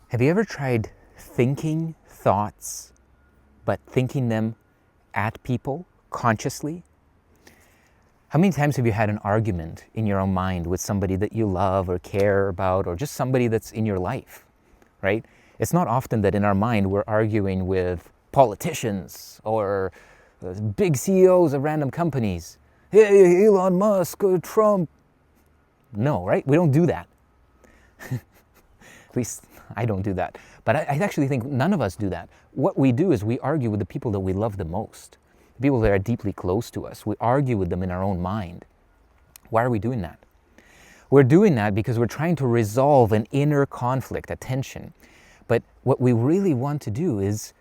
Have you ever tried thinking thoughts, but thinking them at people consciously? How many times have you had an argument in your own mind with somebody that you love or care about, or just somebody that's in your life, right? It's not often that in our mind we're arguing with politicians or big CEOs of random companies. Hey, Elon Musk, Trump. No, right? We don't do that. At least I don't do that. But I actually think none of us do that. What we do is we argue with the people that we love the most, the people that are deeply close to us. We argue with them in our own mind. Why are we doing that? We're doing that because we're trying to resolve an inner conflict, a tension. But what we really want to do is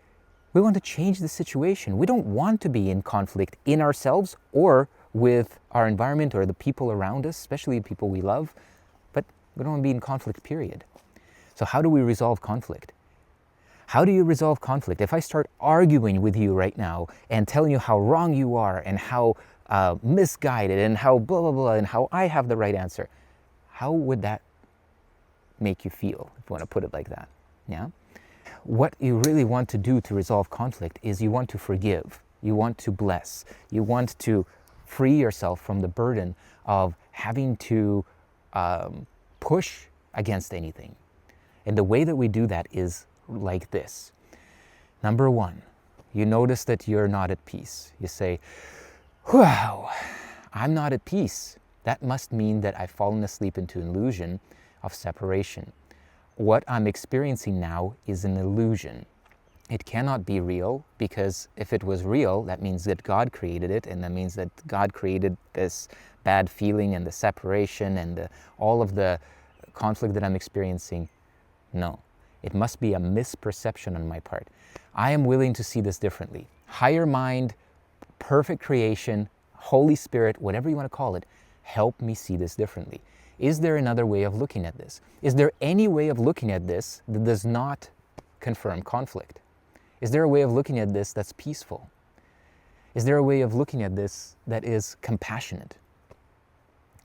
we want to change the situation. We don't want to be in conflict in ourselves or with our environment or the people around us, especially the people we love, but we don't want to be in conflict, period. So how do we resolve conflict? How do you resolve conflict? If I start arguing with you right now and telling you how wrong you are and how misguided and how blah, blah, blah, and how I have the right answer, how would that make you feel, if you want to put it like that? Yeah? What you really want to do to resolve conflict is you want to forgive, you want to bless, you want to free yourself from the burden of having to push against anything. And the way that we do that is like this. Number one, you notice that you're not at peace. You say, wow, I'm not at peace. That must mean that I've fallen asleep into an illusion of separation. What I'm experiencing now is an illusion. It cannot be real, because if it was real, that means that God created it, and that means that God created this bad feeling and the separation and all of the conflict that I'm experiencing. No, it must be a misperception on my part. I am willing to see this differently. Higher mind, perfect creation, Holy Spirit, whatever you want to call it, help me see this differently. Is there another way of looking at this? Is there any way of looking at this that does not confirm conflict? Is there a way of looking at this that's peaceful? Is there a way of looking at this that is compassionate?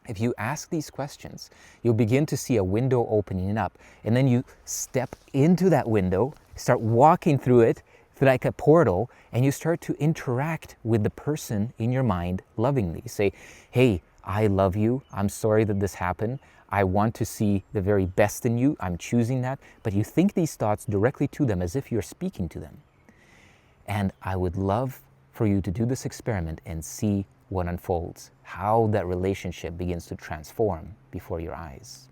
If you ask these questions, you'll begin to see a window opening up, and then you step into that window, start walking through it like a portal, and you start to interact with the person in your mind lovingly. You say, hey, I love you. I'm sorry that this happened. I want to see the very best in you. I'm choosing that. But you think these thoughts directly to them as if you're speaking to them. And I would love for you to do this experiment and see what unfolds, how that relationship begins to transform before your eyes.